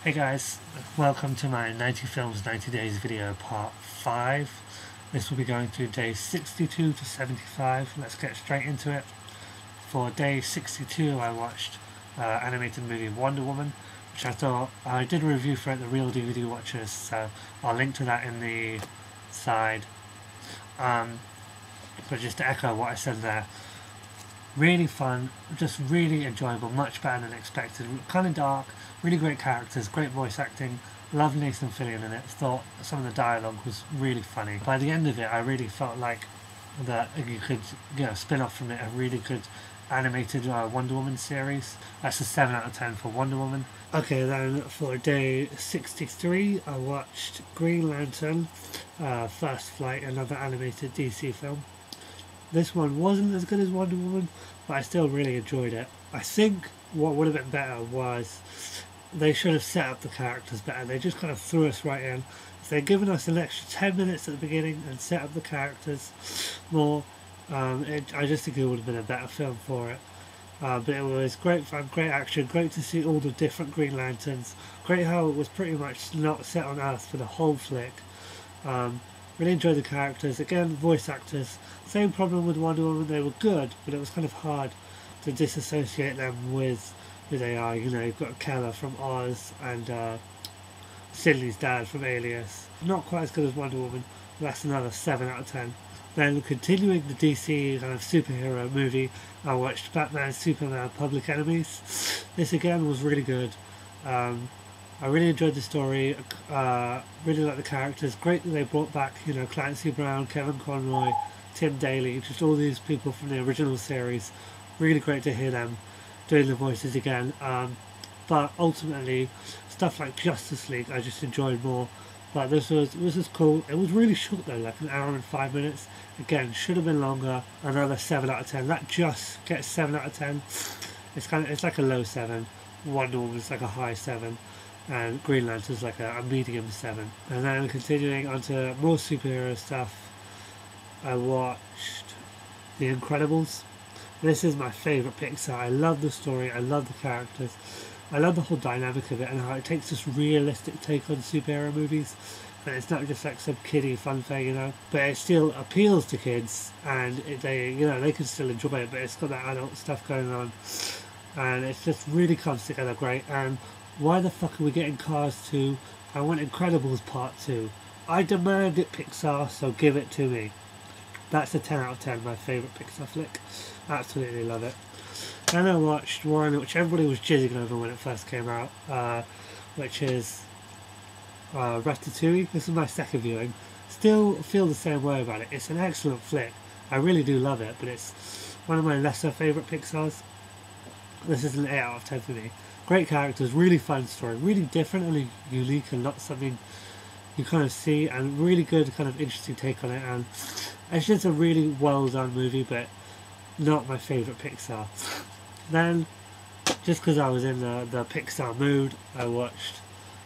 Hey guys, welcome to my 90 Films 90 Days video part 5. This will be going through days 62 to 75. Let's get straight into it. For day 62 I watched animated movie Wonder Woman, which I thought I did a review for it, the Real DVD Watchers, so I'll link to that in the side. But just to echo what I said there, really fun, just really enjoyable, much better than expected. Kind of dark, really great characters, great voice acting. Loved Nathan Fillion in it. Thought some of the dialogue was really funny. By the end of it, I really felt like that you could spin off from it a really good animated Wonder Woman series. That's a 7 out of 10 for Wonder Woman. Okay, then for day 63, I watched Green Lantern, First Flight, another animated DC film. This one wasn't as good as Wonder Woman, but I still really enjoyed it. I think what would have been better was they should have set up the characters better. They just kind of threw us right in. If they'd given us an extra 10 minutes at the beginning and set up the characters more, I just think it would have been a better film for it. But it was great fun, great action, great to see all the different Green Lanterns. Great how it was pretty much not set on Earth for the whole flick. Really enjoyed the characters. Again, voice actors. Same problem with Wonder Woman, they were good, but it was kind of hard to disassociate them with AI. You know, you've got Keller from Oz and Sidney's dad from Alias. Not quite as good as Wonder Woman, but that's another 7 out of 10. Then continuing the DC kind of superhero movie, I watched Batman Superman Public Enemies. This again was really good. I really enjoyed the story, really liked the characters. Great that they brought back, Clancy Brown, Kevin Conroy, Tim Daly, just all these people from the original series. Really great to hear them doing the voices again. But ultimately, stuff like Justice League I just enjoyed more. But this was cool. It was really short though, like an hour and 5 minutes. Again, should have been longer. Another 7 out of 10. That just gets 7 out of 10. It's like a low 7. Wonder Woman's like a high 7. And Green Lantern's like a medium 7. And then continuing onto more superhero stuff, I watched The Incredibles. This is my favourite Pixar. I love the story, I love the characters, I love the whole dynamic of it and how it takes this realistic take on superhero movies. And it's not just like some kiddie fun thing, but it still appeals to kids and they can still enjoy it, but it's got that adult stuff going on. And it just really comes together great. And why the fuck are we getting Cars 2? I want Incredibles Part 2. I demand it, Pixar, so give it to me. That's a 10 out of 10, my favourite Pixar flick. Absolutely love it. And I watched one which everybody was jizzing over when it first came out, which is Ratatouille. This is my second viewing. Still feel the same way about it. It's an excellent flick. I really do love it, but it's one of my lesser favourite Pixars. This is an 8 out of 10 for me. Great characters, really fun story, really different and unique and not something you kind of see, and really good kind of interesting take on it. And it's just a really well done movie, but not my favourite Pixar. Then, just because I was in the Pixar mood, I watched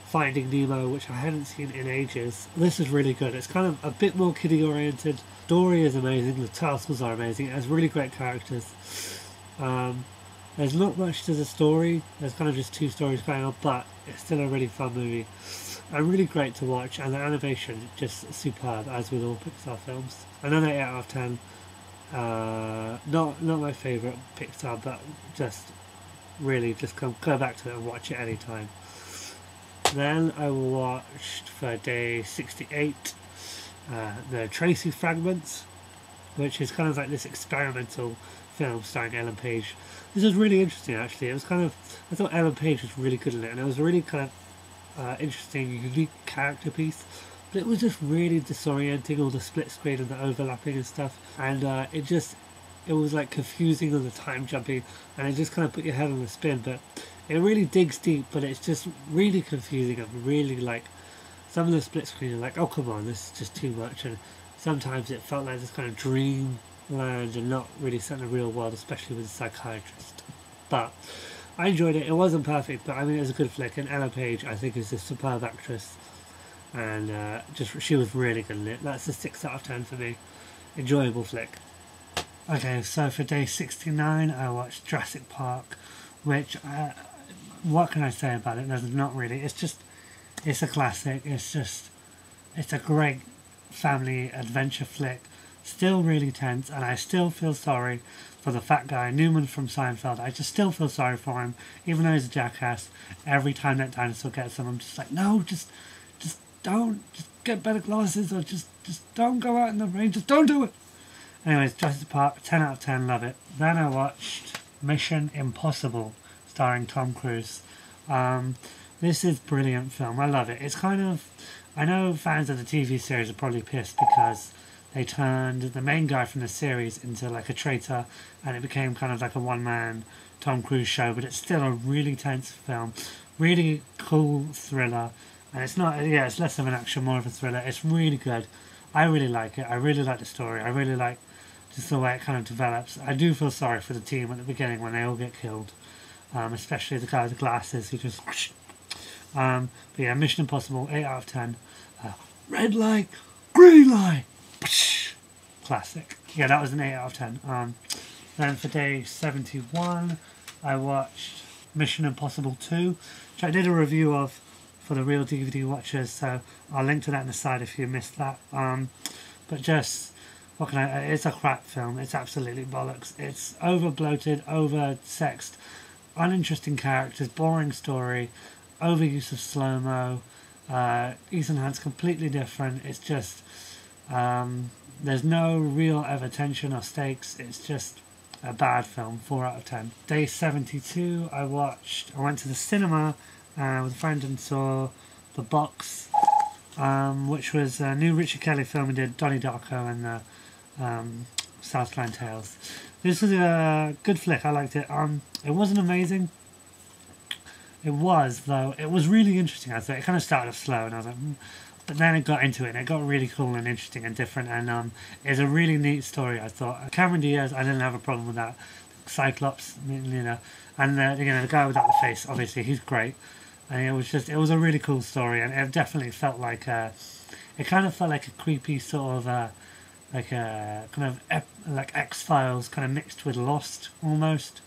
Finding Nemo, which I hadn't seen in ages. This is really good. It's kind of a bit more kiddie oriented. Story is amazing, the turtles are amazing, it has really great characters. There's not much to the story, there's kind of just two stories going on, but it's still a really fun movie. And really great to watch, and the animation just superb, as with all Pixar films. Another 8 out of 10. Not my favourite Pixar, but just really just go back to it and watch it anytime. Then I watched for day 68 the Tracy Fragments, which is kind of like this experimental film starring Ellen Page. This was really interesting actually. It was I thought Ellen Page was really good in it, and it was a really kind of interesting, unique character piece. But it was just really disorienting, all the split screen and the overlapping and stuff, and it was like confusing on the time jumping, and it just kind of put your head on the spin. But it really digs deep, but it's just really confusing and really like some of the split screen are like, oh come on, this is just too much. And sometimes it felt like this kind of dream land and not really set in the real world, especially with the psychiatrist. But I enjoyed it. It wasn't perfect, but I mean it was a good flick, and Ella Page I think is a superb actress, and she was really good in it. That's a 6 out of 10 for me. Enjoyable flick. Okay, so for day 69 I watched Jurassic Park, which what can I say about it? There's not really. It's a classic. It's a great family adventure flick. Still really tense, and I still feel sorry for the fat guy, Newman from Seinfeld. I just still feel sorry for him, even though he's a jackass. Every time that dinosaur gets him, I'm just like, no, just don't. Just get better glasses, or just don't go out in the rain. Just don't do it. Anyways, Jurassic Park, 10 out of 10, love it. Then I watched Mission Impossible, starring Tom Cruise. This is a brilliant film. I love it. It's kind of... I know fans of the TV series are probably pissed because they turned the main guy from the series into like a traitor, and it became kind of like a one-man Tom Cruise show, but it's still a really tense film. Really cool thriller. And it's not... Yeah, it's less of an action, more of a thriller. It's really good. I really like it. I really like the story. I really like just the way it kind of develops. I do feel sorry for the team at the beginning when they all get killed. Especially the guy with the glasses who just... but yeah, Mission Impossible, 8 out of 10. Red light, green light. Classic. Yeah, that was an 8 out of 10. Then for day 71, I watched Mission Impossible 2, which I did a review of for the real DVD watchers, so I'll link to that in the side if you missed that. But just... What can I... It's a crap film. It's absolutely bollocks. It's over-bloated, over-sexed, uninteresting characters, boring story, overuse of slow-mo. Ethan Hunt's completely different. It's just... there's no real ever tension or stakes. It's just a bad film. 4 out of 10. Day 72, I went to the cinema with a friend and saw The Box, which was a new Richard Kelly film. He did Donnie Darko and the Southland Tales. This was a good flick. I liked it. It wasn't amazing. It was, though. It was really interesting. I thought it kind of started off slow, and I was like, but then it got into it, and it got really cool and interesting and different. And it's a really neat story. I thought Cameron Diaz, I didn't have a problem with that. Cyclops, you know, and the guy without the face, obviously, he's great. And it was a really cool story, and it definitely felt like it kind of felt like a creepy sort of like a kind of like X-Files kind of mixed with Lost almost.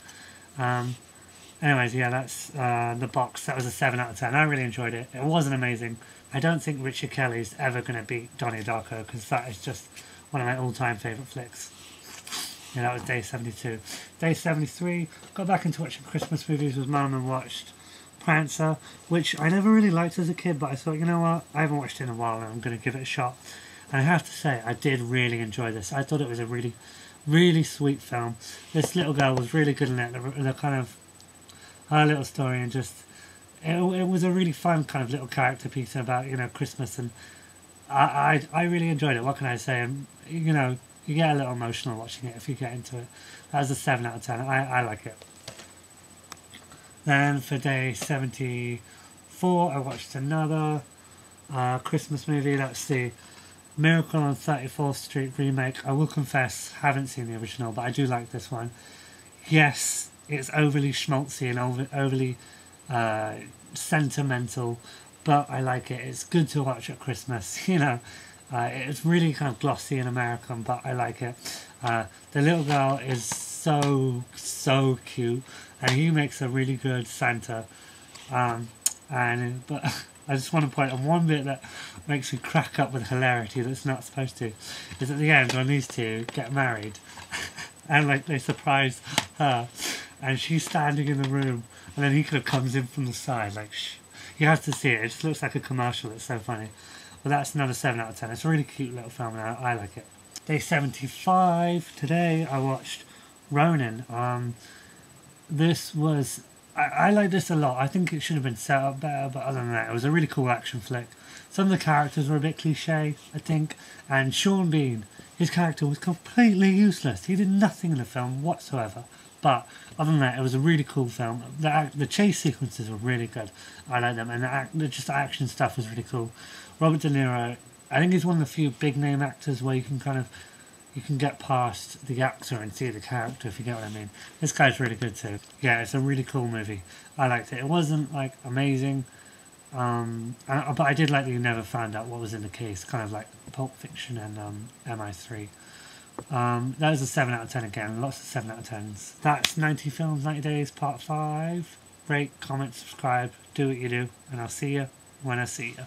Anyways, yeah, that's The Box. That was a 7 out of 10. I really enjoyed it. It wasn't amazing. I don't think Richard Kelly's ever going to beat Donnie Darko, because that is just one of my all-time favourite flicks. Yeah, that was day 72. Day 73, got back into watching Christmas movies with Mum and watched Prancer, which I never really liked as a kid, but I thought, you know what, I haven't watched it in a while and I'm going to give it a shot. And I have to say, I did really enjoy this. I thought it was a really, really sweet film. This little girl was really good in it. The kind of her little story, and just it was a really fun kind of little character piece about, you know, Christmas, and I really enjoyed it. What can I say? And you know, you get a little emotional watching it if you get into it. That was a 7 out of 10. I like it. Then for day 74, I watched another Christmas movie. That's the Miracle on 34th Street remake. I will confess, haven't seen the original, but I do like this one. Yes, it's overly schmaltzy and overly sentimental, but I like it. It's good to watch at Christmas, you know. It's really kind of glossy and American, but I like it. The little girl is so cute, and he makes a really good Santa. But I just want to point on one bit that makes me crack up with hilarity that's not supposed to, is at the end when these two get married and like they surprise her and she's standing in the room and then he kind of comes in from the side like shh. You have to see it. It just looks like a commercial. It's so funny. But that's another 7 out of 10. It's a really cute little film and I like it. Day 75. Today I watched Ronin. This was... I like this a lot. I think it should have been set up better, but other than that, it was a really cool action flick. Some of the characters were a bit cliche, I think, and Sean Bean, his character was completely useless. He did nothing in the film whatsoever. But other than that, it was a really cool film. The chase sequences were really good. I like them, and the action stuff was really cool. Robert De Niro, I think he's one of the few big name actors where you can get past the actor and see the character, if you get what I mean. This guy's really good too. Yeah, it's a really cool movie. I liked it. It wasn't like amazing, but I did like that you never found out what was in the case, kind of like Pulp Fiction and MI3. That was a 7 out of 10 again. Lots of 7 out of 10s. That's 90 Films, 90 Days, Part 5. rate, comment, subscribe, do what you do, and I'll see you when I see you.